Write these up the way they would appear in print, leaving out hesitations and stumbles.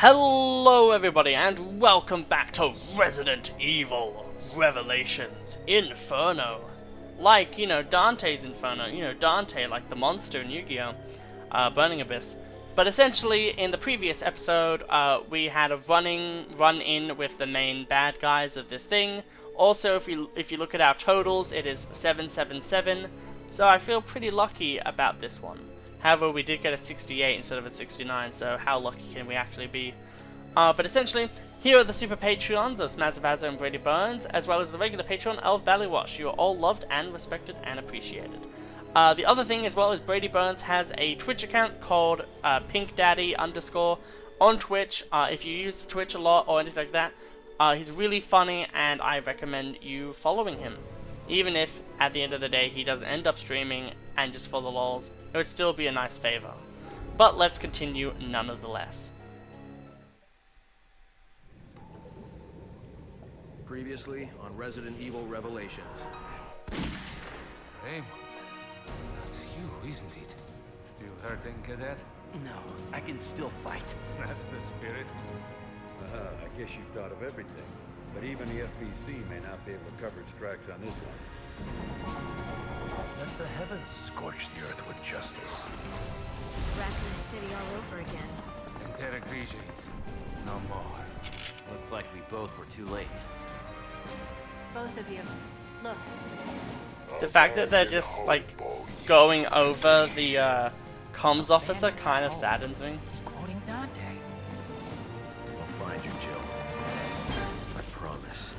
Hello everybody and welcome back to Resident Evil Revelations Inferno. Like, Dante's Inferno, Dante, like the monster in Yu-Gi-Oh! Burning Abyss. But essentially, in the previous episode, we had a run-in with the main bad guys of this thing. Also, if you look at our totals, it is 777, so I feel pretty lucky about this one. However, we did get a 68 instead of a 69, so how lucky can we actually be? But essentially, here are the super Patreons of Smazzabaza and Brady Burns, as well as the regular Patreon of Valleywash. You are all loved and respected and appreciated. The other thing as well is Brady Burns has a Twitch account called pinkdaddy_ on Twitch. If you use Twitch a lot or anything like that, he's really funny and I recommend you following him. Even if, at the end of the day, he doesn't end up streaming and just for the lols, it would still be a nice favor. But let's continue nonetheless. Previously on Resident Evil Revelations. Raymond, that's you, isn't it? Still hurting, cadet? No, I can still fight. That's the spirit. I guess you thought of everything. But even the FBC may not be able to cover its tracks on this one. Let the heavens scorch the earth with justice. Raccoon City all over again. And Terra Grigi's no more. Looks like we both were too late. Both of you. Look. The fact that they're just, like, going over the comms officer kind of saddens me. He's quoting Dante. I'll find you, Jill. I promise.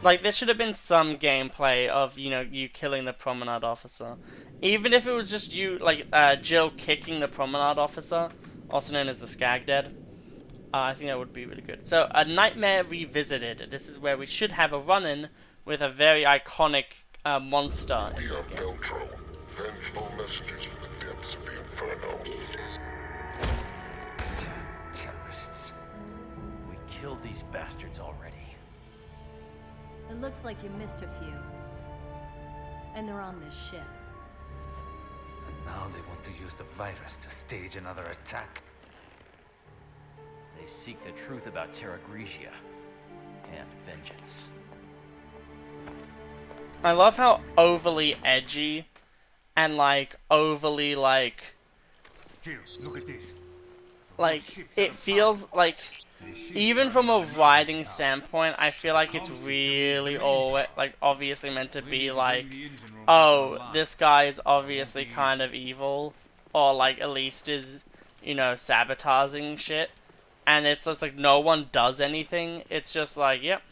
Like, there should have been some gameplay of, you killing the promenade officer. Even if it was just you, like, Jill kicking the promenade officer, also known as the Skag Dead. I think that would be really good. So, A Nightmare Revisited. This is where we should have a run-in with a very iconic monster in this game. Veltro, vengeful messengers from the depths of the Inferno. Terrorists. We killed these bastards already. It looks like you missed a few. And they're on this ship. And now they want to use the virus to stage another attack. They seek the truth about Terra Grigia and vengeance. I love how overly edgy and, like, overly, like... Jill, look at this. Like, it feels like... Even from a writing standpoint, I feel like it's really obviously meant to be like, oh, this guy is obviously kind of evil, or like at least is, sabotaging shit, and it's just like no one does anything. It's just like, yep.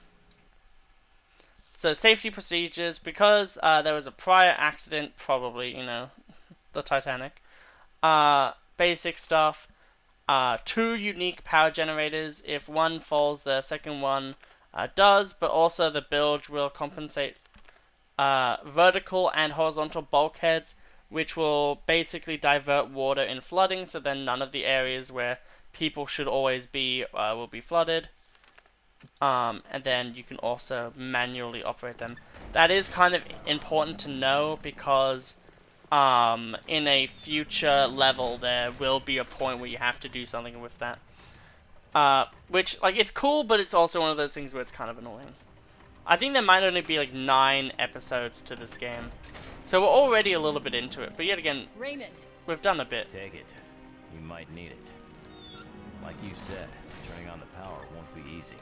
So safety procedures, because there was a prior accident, probably, the Titanic. Basic stuff. 2 unique power generators. If one falls, the second one does, but also the bilge will compensate vertical and horizontal bulkheads, which will basically divert water in flooding, so then none of the areas where people should always be will be flooded. And then you can also manually operate them. That is kind of important to know because in a future level, there will be a point where you have to do something with that. Which, like, it's cool, but it's also one of those things where it's kind of annoying. I think there might only be, like, 9 episodes to this game. So we're already a little bit into it. But yet again, Raymond. we've done a bit. Take it. You might need it. Like you said, turning on the power won't be easy.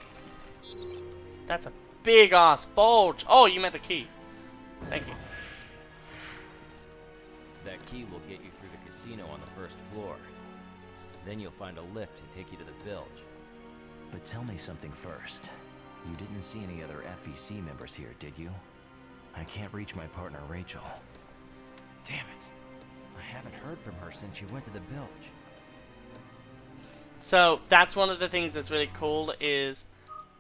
That's a big-ass bulge. Oh, you meant the key. Thank you. That key will get you through the casino on the first floor. Then you'll find a lift to take you to the bilge. But tell me something first. You didn't see any other FBC members here, did you? I can't reach my partner, Rachel. Damn it. I haven't heard from her since she went to the bilge. So that's one of the things that's really cool is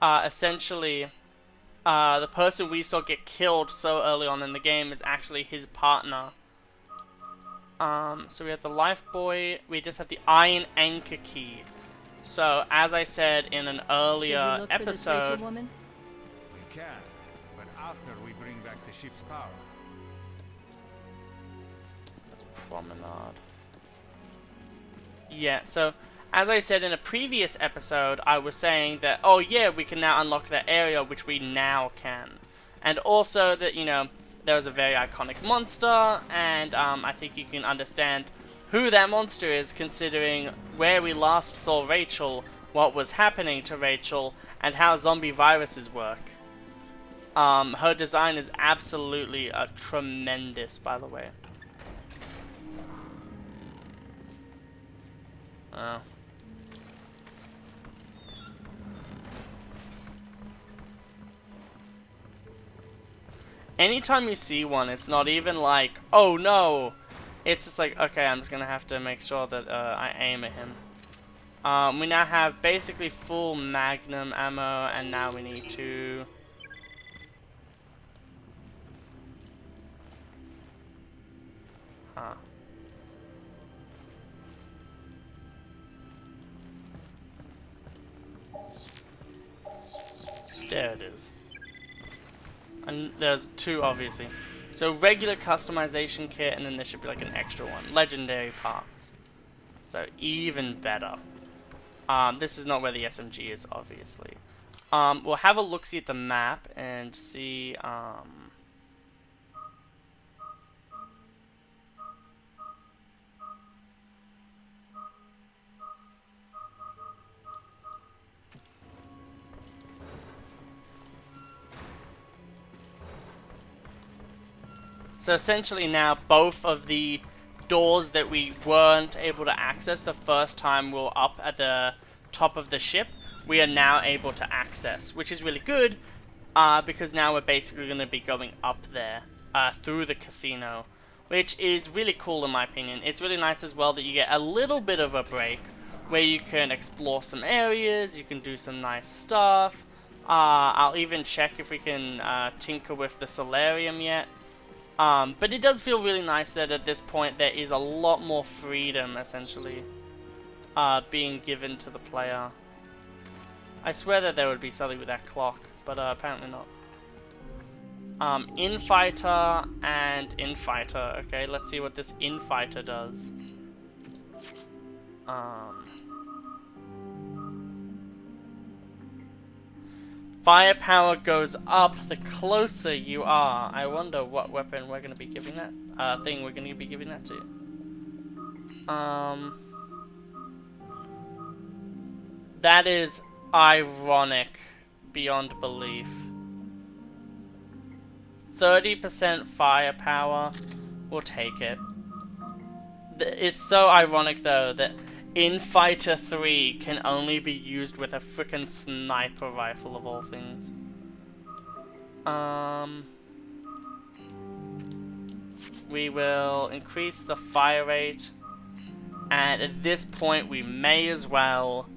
essentially the person we saw get killed so early on in the game is actually his partner. So we have the life buoy, we just have the iron anchor key. So as I said in an earlier episode, We can, but after we bring back the ship's power. that's promenade. Yeah, so as I said in a previous episode, I was saying that, oh yeah, we can now unlock that area, which we now can. And also that, you know, there was a very iconic monster, and I think you can understand who that monster is, considering where we last saw Rachel, what was happening to Rachel, and how zombie viruses work. Her design is absolutely tremendous, by the way. Oh. Anytime you see one, it's not even like, oh no! It's just like, okay, I'm just gonna have to make sure that I aim at him. We now have basically full magnum ammo, and now we need to... Huh. There it is. And there's two, obviously. So regular customization kit, and then there should be like an extra one. Legendary parts. So even better. This is not where the SMG is, obviously. We'll have a look-see at the map and see, so essentially now both of the doors that we weren't able to access the first time we were up at the top of the ship, we are now able to access, which is really good, because now we're basically going to be going up there through the casino, which is really cool in my opinion. It's really nice as well that you get a little bit of a break where you can explore some areas, you can do some nice stuff. I'll even check if we can tinker with the solarium yet. But it does feel really nice that at this point there is a lot more freedom, essentially, being given to the player. I swear that there would be something with that clock, but apparently not. Infighter and Infighter. Okay, let's see what this Infighter does. Firepower goes up the closer you are. I wonder what weapon we're going to be giving that. Thing we're going to be giving that to. That is ironic beyond belief. 30% firepower. We'll take it. It's so ironic though that Infighter 3 can only be used with a frickin' sniper rifle of all things. We will increase the fire rate, and at this point we may as well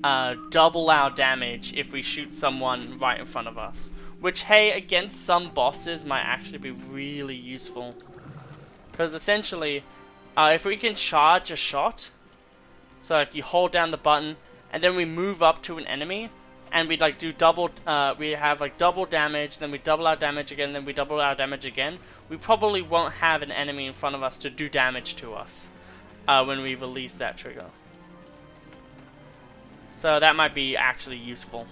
double our damage if we shoot someone right in front of us. Which, hey, against some bosses might actually be really useful. Because essentially, if we can charge a shot, so like you hold down the button, and then we move up to an enemy, and we like do double, we have like double damage, then we double our damage again, then we double our damage again, we probably won't have an enemy in front of us to do damage to us when we release that trigger. So that might be actually useful.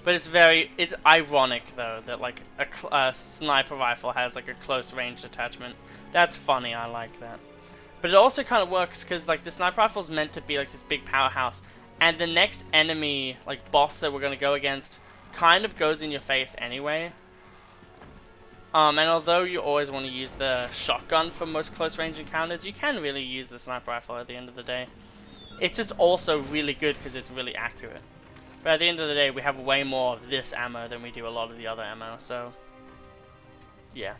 But it's ironic though that like a sniper rifle has like a close range attachment. That's funny, I like that. But it also kind of works because like the sniper rifle is meant to be like this big powerhouse, and the next enemy like boss that we're gonna go against kind of goes in your face anyway. And although you always want to use the shotgun for most close range encounters, you can really use the sniper rifle at the end of the day. It's just also really good because it's really accurate. But at the end of the day, we have way more of this ammo than we do a lot of the other ammo, so yeah.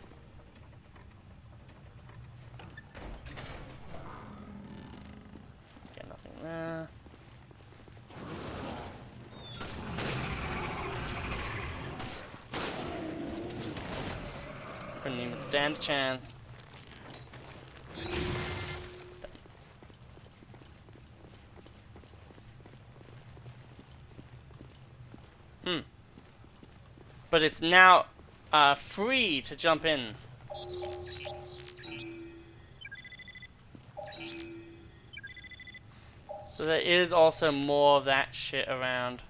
Get nothing there. Couldn't even stand a chance. But it's now free to jump in. So there is also more of that shit around.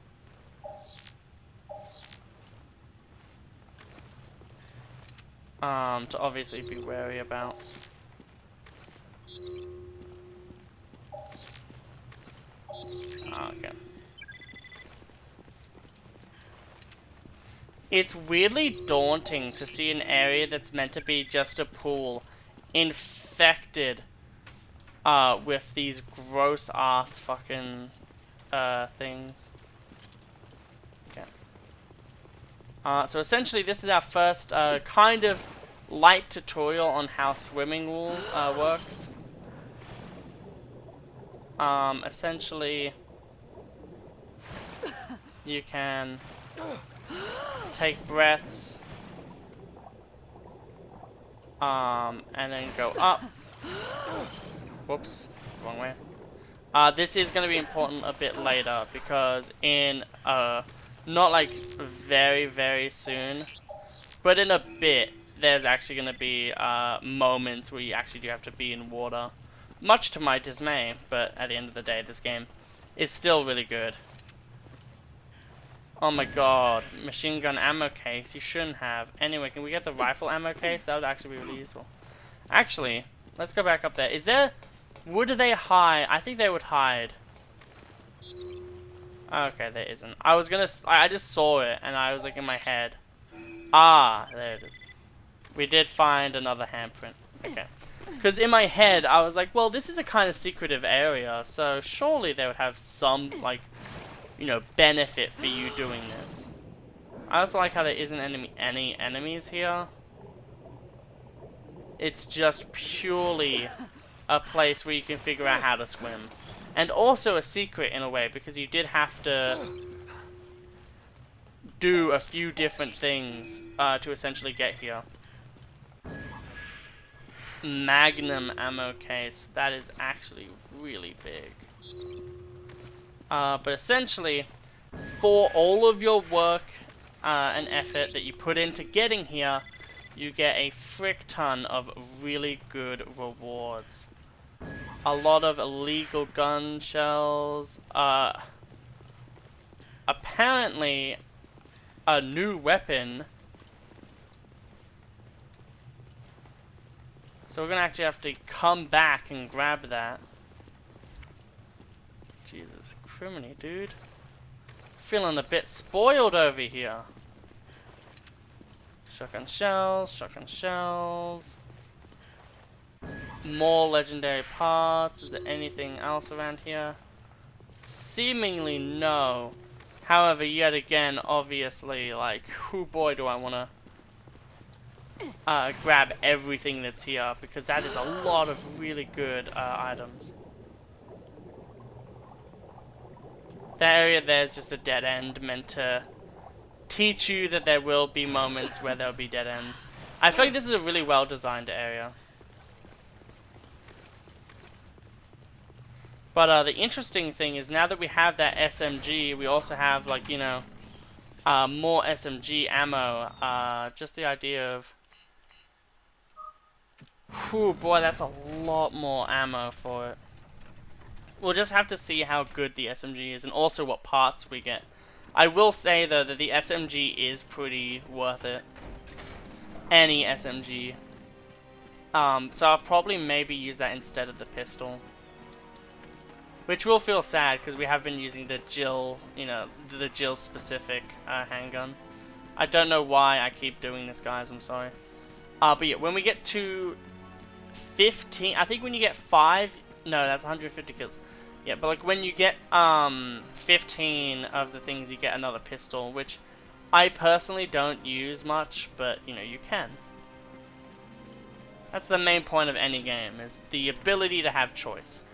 To obviously be wary about. Okay. It's weirdly daunting to see an area that's meant to be just a pool infected with these gross ass fucking things. Okay. So essentially this is our first kind of light tutorial on how swimming works. Essentially you can take breaths and then go up. Whoops, wrong way. This is going to be important a bit later because in not like very soon, but in a bit there's actually going to be moments where you actually do have to be in water, much to my dismay, but at the end of the day this game is still really good. Oh my god, machine gun ammo case, you shouldn't have. Anyway, can we get the rifle ammo case? That would actually be really useful. Actually, let's go back up there. Is there... would they hide? I think they would hide. Okay, there isn't. I was gonna... I just saw it, and I was like in my head. Ah, there it is. We did find another handprint. Okay. Because in my head, I was like, well, this is a kind of secretive area, so surely they would have some, like... you know, benefit for you doing this. I also like how there isn't any enemies here. It's just purely a place where you can figure out how to swim. And also a secret in a way, because you did have to do a few different things to essentially get here. Magnum ammo case. That is actually really big. But essentially, for all of your work and effort that you put into getting here, you get a frick ton of really good rewards. A lot of illegal gun shells, apparently a new weapon. So we're gonna actually have to come back and grab that. Jesus criminy, dude. Feeling a bit spoiled over here. Shotgun shells, shotgun shells. More legendary parts. Is there anything else around here? Seemingly no. However, yet again, obviously, like, oh boy, do I want to grab everything that's here, because that is a lot of really good items. That area there is just a dead end meant to teach you that there will be moments where there'll be dead ends. I feel like this is a really well designed area. But the interesting thing is now that we have that SMG, we also have, like, you know, more SMG ammo. Just the idea of... whew, boy, that's a lot more ammo for it. We'll just have to see how good the SMG is and also what parts we get. I will say, though, that the SMG is pretty worth it. Any SMG. So I'll probably maybe use that instead of the pistol. Which will feel sad, because we have been using the Jill, you know, the Jill-specific handgun. I don't know why I keep doing this, guys, I'm sorry. But yeah, when we get to 15, I think when you get 5, no, that's 150 kills. Yeah, but like when you get 15 of the things, you get another pistol, which I personally don't use much, but you know, you can. That's the main point of any game, is the ability to have choice.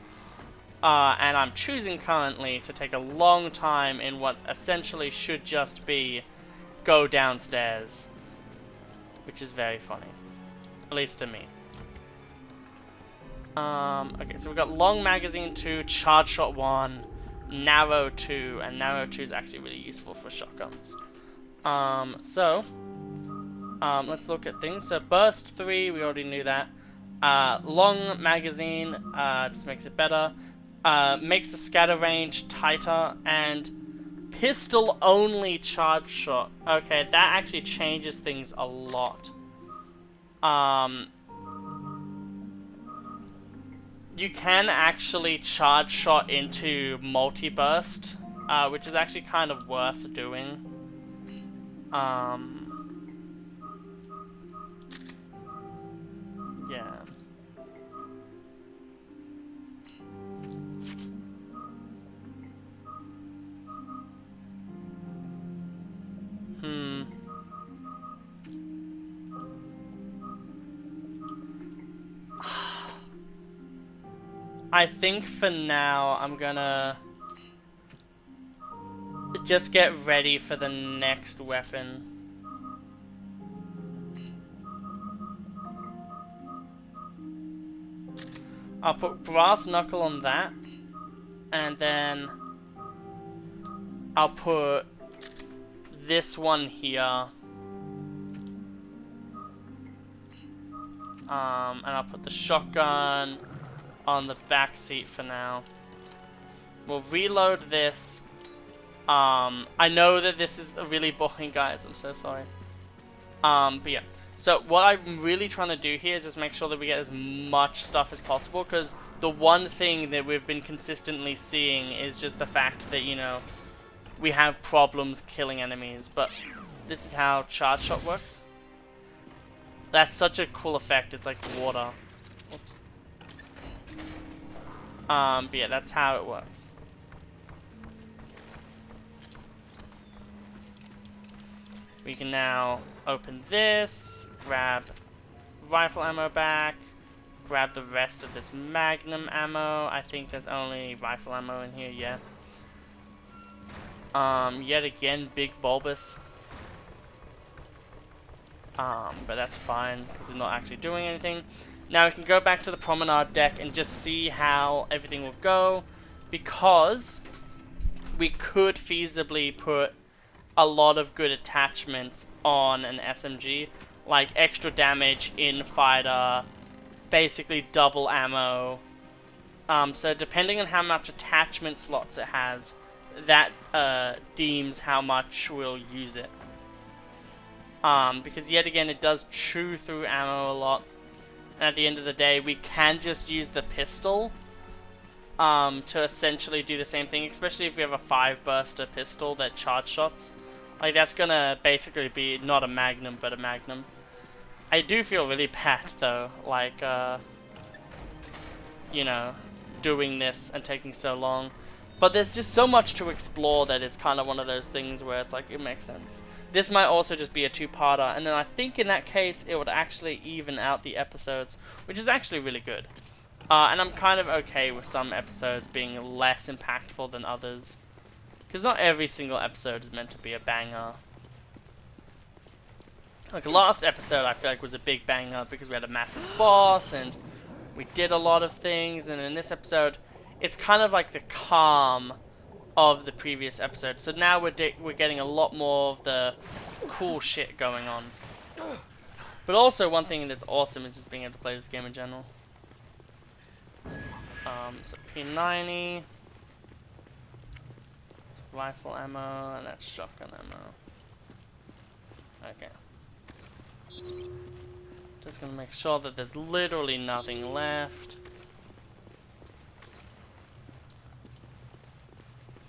And I'm choosing currently to take a long time in what essentially should just be go downstairs, which is very funny, at least to me. Okay, so we've got long magazine 2, charge shot 1, narrow 2, and narrow 2 is actually really useful for shotguns. Let's look at things. So burst 3, we already knew that. Long magazine just makes it better. makes the scatter range tighter, and pistol only charge shot. Okay, that actually changes things a lot. You can actually charge shot into multi-burst, which is actually kind of worth doing. Yeah. I think for now I'm gonna just get ready for the next weapon. I'll put brass knuckle on that, and then I'll put this one here. And I'll put the shotgun on the back seat for now. We'll reload this. I know that this is really boring, guys. I'm so sorry. But yeah. So what I'm really trying to do here is just make sure that we get as much stuff as possible, because the one thing that we've been consistently seeing is just the fact that, you know, we have problems killing enemies. But this is how charge shot works. That's such a cool effect. It's like water. Whoops. But yeah, that's how it works. We can now open this, grab rifle ammo back, grab the rest of this magnum ammo. I think there's only rifle ammo in here, yeah. Yet again, big bulbous. But that's fine, because it's not actually doing anything. Now we can go back to the promenade deck and just see how everything will go, because we could feasibly put a lot of good attachments on an SMG, like extra damage in fighter, basically double ammo. So depending on how much attachment slots it has, that deems how much we'll use it. Because yet again, it does chew through ammo a lot. And at the end of the day, we can just use the pistol to essentially do the same thing, especially if we have a 5-burster pistol that charge shots. Like, that's gonna basically be not a magnum, but a magnum. I do feel really bad, though, like, you know, doing this and taking so long. But there's just so much to explore that it's kind of one of those things where it's like, it makes sense. This might also just be a 2-parter, and then I think in that case, it would actually even out the episodes, which is actually really good. And I'm kind of okay with some episodes being less impactful than others. Because not every single episode is meant to be a banger. Like, last episode, I feel like was a big banger because we had a massive boss, and we did a lot of things, and in this episode, it's kind of like the calm of the previous episode. So now we're getting a lot more of the cool shit going on. But also, one thing that's awesome is just being able to play this game in general. So P90, rifle ammo, and that's shotgun ammo. Okay. Just gonna make sure that there's literally nothing left.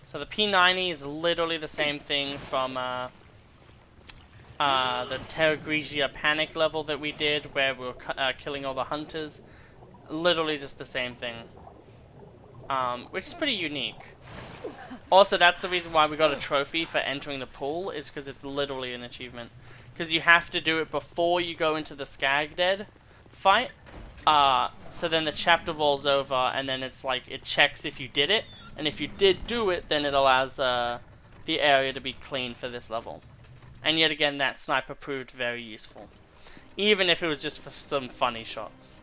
So the P90 is literally the same thing from the Terra Grigia panic level that we did, where we were killing all the hunters. Literally just the same thing. Which is pretty unique. Also, that's the reason why we got a trophy for entering the pool, is because it's literally an achievement. Because you have to do it before you go into the Skag Dead fight. So then the chapter rolls over, and then it's like, it checks if you did it. And if you did do it, then it allows the area to be clean for this level. And yet again, that sniper proved very useful. Even if it was just for some funny shots.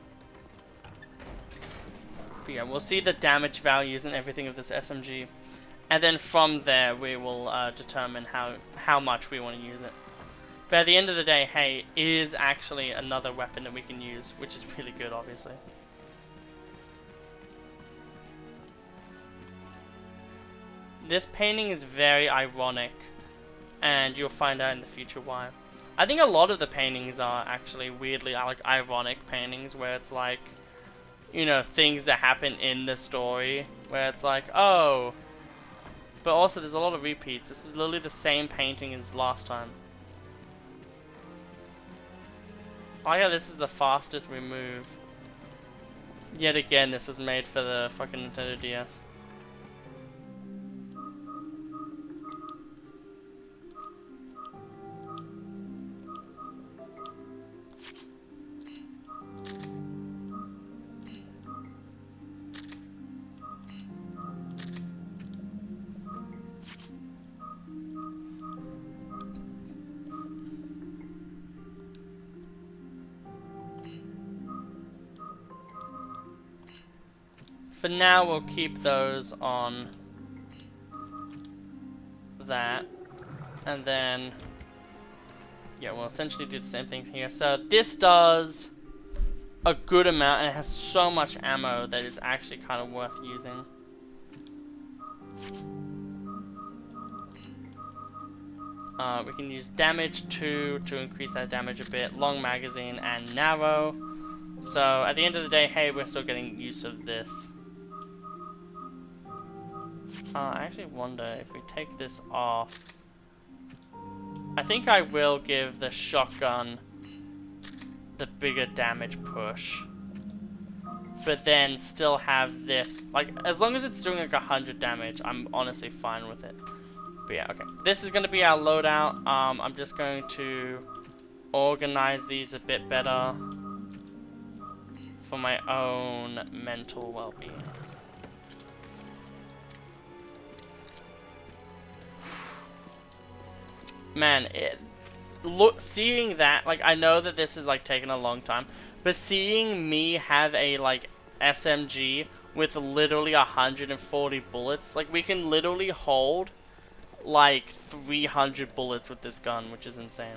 But yeah, we'll see the damage values and everything of this SMG. And then from there, we will determine how much we want to use it. But at the end of the day, hey, it is actually another weapon that we can use, which is really good, obviously. this painting is very ironic, and you'll find out in the future why. I think a lot of the paintings are actually weirdly like ironic paintings, where it's like, you know, things that happen in the story, where it's like, oh, but also there's a lot of repeats. This is literally the same painting as last time. Oh yeah, this is the fastest we move. Yet again, this was made for the fucking Nintendo DS. For now, we'll keep those on that, and then, yeah, we'll essentially do the same things here. So this does a good amount, and it has so much ammo that it's actually kind of worth using. We can use damage 2 to increase that damage a bit, long magazine, and narrow. So at the end of the day, hey, we're still getting use of this. I actually wonder if we take this off. I think I will give the shotgun the bigger damage push, but then still have this. Like, as long as it's doing like 100 damage, I'm honestly fine with it. But yeah, okay. This is going to be our loadout. I'm just going to organize these a bit better for my own mental well-being. Man, seeing that, like, I know that this is like taking a long time, but seeing me have a like SMG with literally 140 bullets, like, we can literally hold like 300 bullets with this gun, which is insane.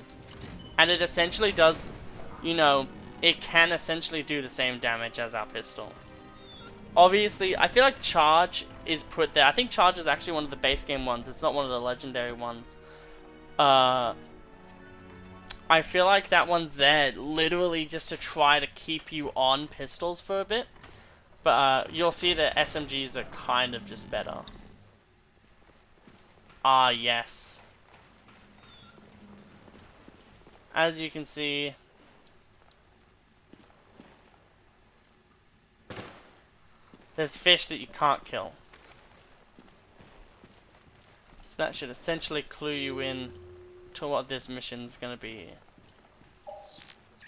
And it essentially does, you know, it can essentially do the same damage as our pistol. Obviously, I feel like charge is put there. I think charge is actually one of the base game ones. It's not one of the legendary ones. I feel like that one's there literally just to try to keep you on pistols for a bit. But you'll see that SMGs are kind of just better. Ah, yes. As you can see, there's fish that you can't kill. So that should essentially clue you in to what this mission's gonna be.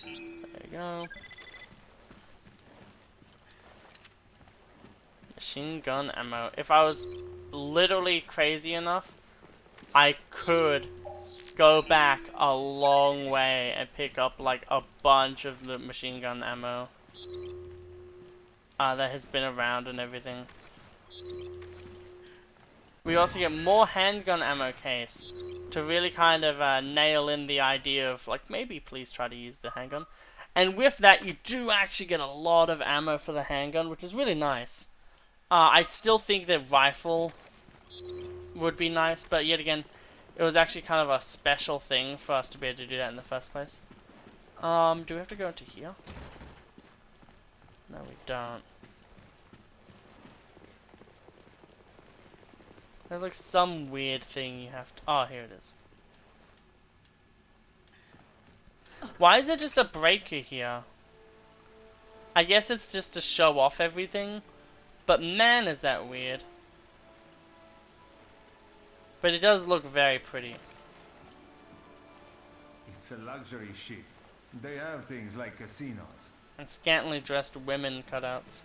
There you go. Machine gun ammo. If I was literally crazy enough, I could go back a long way and pick up like a bunch of the machine gun ammo that has been around and everything. We also get more handgun ammo case to really kind of nail in the idea of like, maybe please try to use the handgun. And with that, you do actually get a lot of ammo for the handgun, which is really nice. I still think that rifle would be nice, but yet again, it was actually kind of a special thing for us to be able to do that in the first place. Do we have to go into here? No, we don't. There's like some weird thing you have to... Oh, here it is. Why is there just a breaker here? I guess it's just to show off everything. But man, is that weird. But it does look very pretty. It's a luxury ship. They have things like casinos. And scantily dressed women cutouts.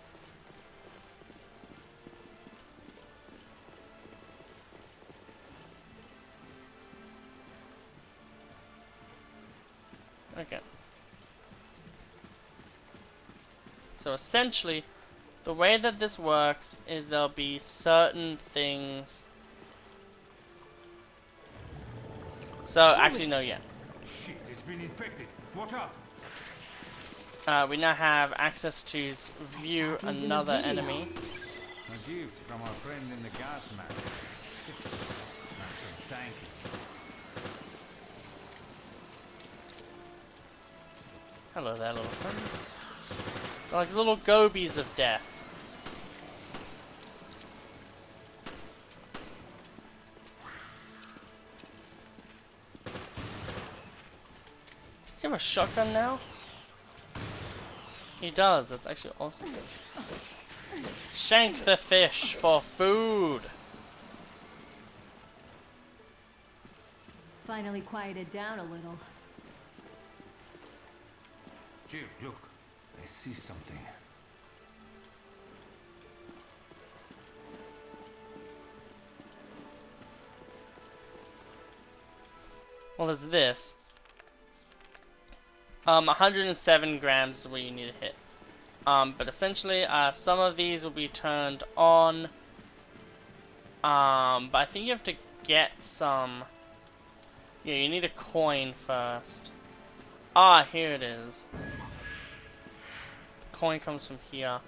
Okay. So essentially, the way that this works is there'll be certain things. So actually, no, yeah. Shit, it's been infected. Watch out. We now have access to view another enemy. A gift from our friend in the gas mask. Thank you. Hello there, little friend. They're like little gobies of death. Does he have a shotgun now? He does, that's actually awesome. Shank the fish for food! Finally quieted down a little. Jill, look. I see something. Well, there's this. 107 grams is what you need to hit. But essentially, some of these will be turned on. But I think you have to get some. Yeah, you need a coin first. Ah, here it is. Coin comes from here.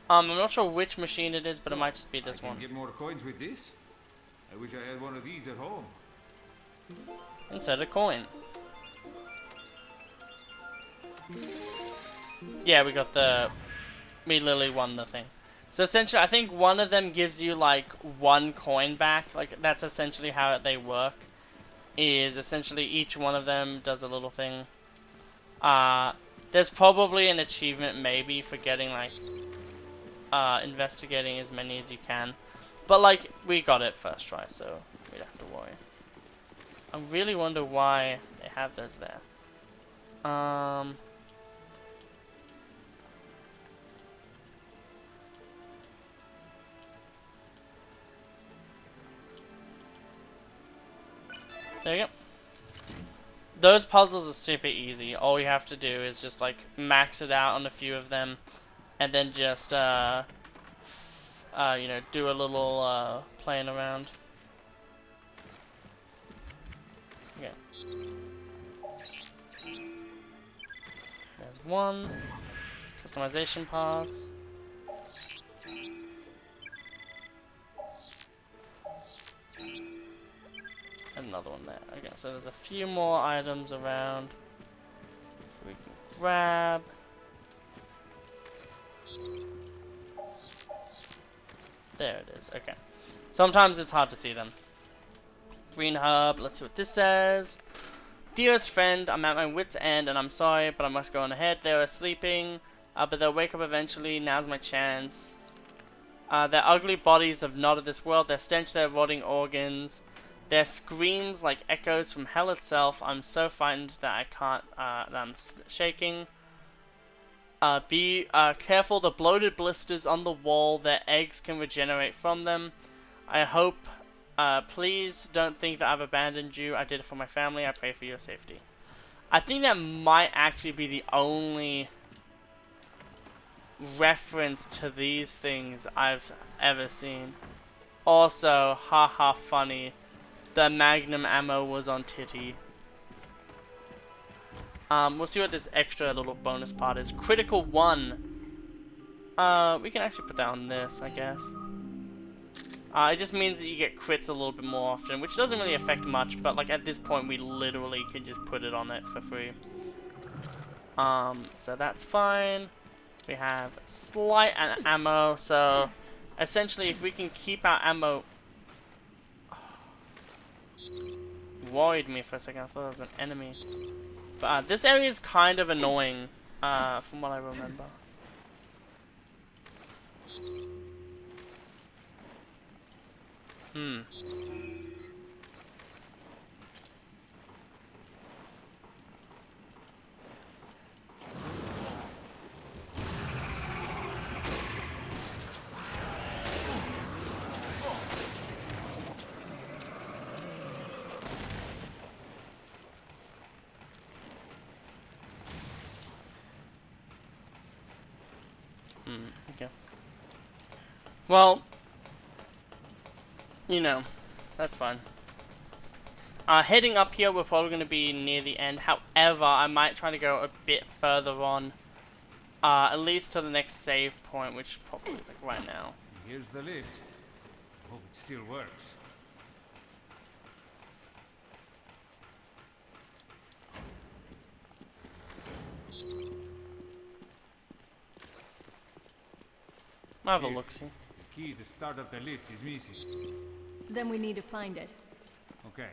I'm not sure which machine it is, but it might just be this I one. can get more coins with this. I wish I had one of these at home. Insert a coin. Yeah, we literally won the thing. So essentially, I think one of them gives you like 1 coin back. Like that's essentially how they work. Is essentially each one of them does a little thing. There's probably an achievement maybe for getting like investigating as many as you can. But like we got it first try, so we don't have to worry. I really wonder why they have those there. There you go. Those puzzles are super easy. All you have to do is just like max it out on a few of them, and then just you know, do a little playing around. Okay. There's one. Customization paths. Another one there. Okay, so there's a few more items around we can grab. There it is. Okay. Sometimes it's hard to see them. Green hub. Let's see what this says. Dearest friend, I'm at my wit's end and I'm sorry, but I must go on ahead. They are sleeping, but they'll wake up eventually. Now's my chance. Their ugly bodies have not of this world. Their stench, their rotting organs. Their screams like echoes from hell itself. I'm so frightened that I can't, that I'm shaking. Be careful, the bloated blisters on the wall, their eggs can regenerate from them. I hope, please don't think that I've abandoned you. I did it for my family. I pray for your safety. I think that might actually be the only reference to these things I've ever seen. Also, haha funny. The magnum ammo was on titty. We'll see what this extra little bonus part is. Critical 1. We can actually put that on this, I guess. It just means that you get crits a little bit more often, which doesn't really affect much, but like at this point we literally can just put it on it for free. So that's fine. We have slight ammo, so essentially if we can keep our ammo... Worried me for a second, I thought it was an enemy. But this area is kind of annoying, from what I remember. Okay. Well, you know, that's fine. Heading up here, we're probably going to be near the end. However, I might try to go a bit further on. At least to the next save point, which probably is like right now. Here's the lift. Hope it still works. I'll have a Here, look-see. The key to start up the lift is missing. Then we need to find it. Okay.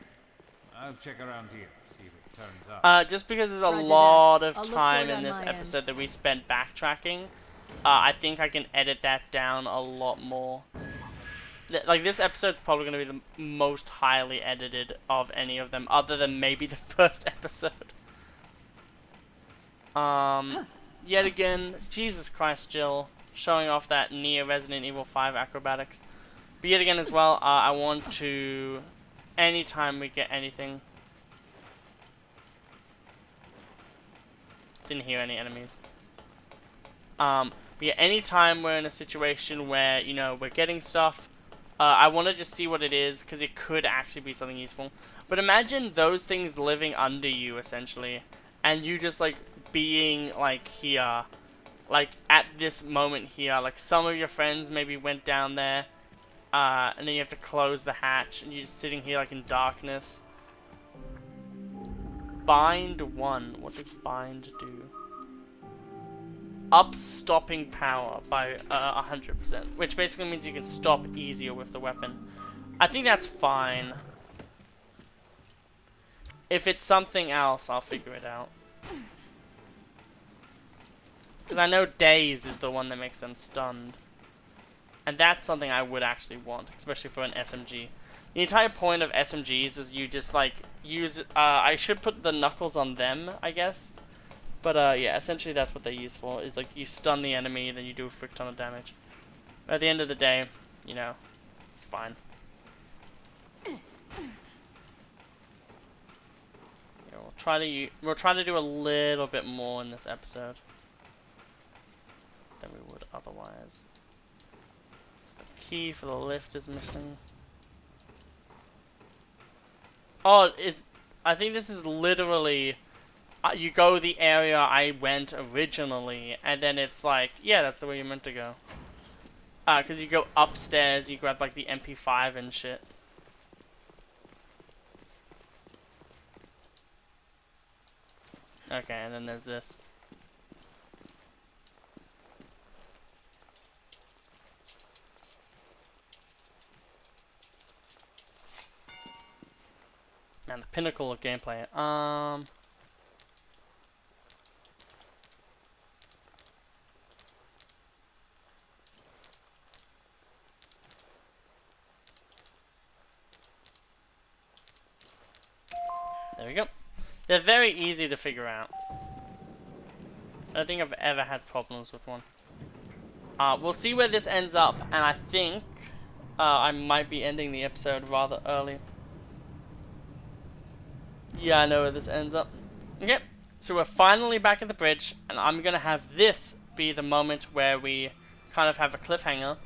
I'll check around here, see if it turns up. Just because there's a Roger that. lot of I'll look for time it in on this my episode that we spent backtracking, I think I can edit that down a lot more. Like, this episode's probably going to be the most highly edited of any of them, other than maybe the first episode. Yet again, Jesus Christ, Jill, showing off that near Resident Evil 5 acrobatics. But yet again as well, I want to, anytime we get anything. Didn't hear any enemies. But yeah, anytime we're in a situation where, you know, we're getting stuff, I want to just see what it is, because it could actually be something useful. But imagine those things living under you, essentially, and you just, like, being, like, here, like, at this moment here. Like, some of your friends maybe went down there, and then you have to close the hatch, and you're just sitting here, like, in darkness. Bind 1. What does bind do? Up stopping power by 100%, which basically means you can stop easier with the weapon. I think that's fine. If it's something else, I'll figure it out. Because I know daze is the one that makes them stunned. And that's something I would actually want, especially for an SMG. The entire point of SMGs is you just, like, use... I should put the knuckles on them, I guess. But, yeah, essentially that's what they're used for. Is, like, you stun the enemy, then you do a frick ton of damage. But at the end of the day, you know, it's fine. Yeah, we'll try to do a little bit more in this episode than we would otherwise. The key for the lift is missing. Oh, I think this is literally... you go the area I went originally, and then it's like, yeah, that's the way you're meant to go. Because you go upstairs, you grab, like, the MP5 and shit. Okay, and then there's this. Man, the pinnacle of gameplay. There we go. They're very easy to figure out. I don't think I've ever had problems with one. We'll see where this ends up, and I think I might be ending the episode rather early. Yeah, I know where this ends up. Okay, so we're finally back at the bridge, and I'm gonna have this be the moment where we kind of have a cliffhanger.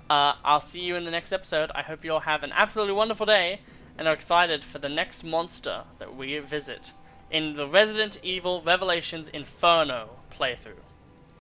I'll see you in the next episode. I hope you all have an absolutely wonderful day, and are excited for the next monster that we visit in the Resident Evil Revelations Inferno playthrough.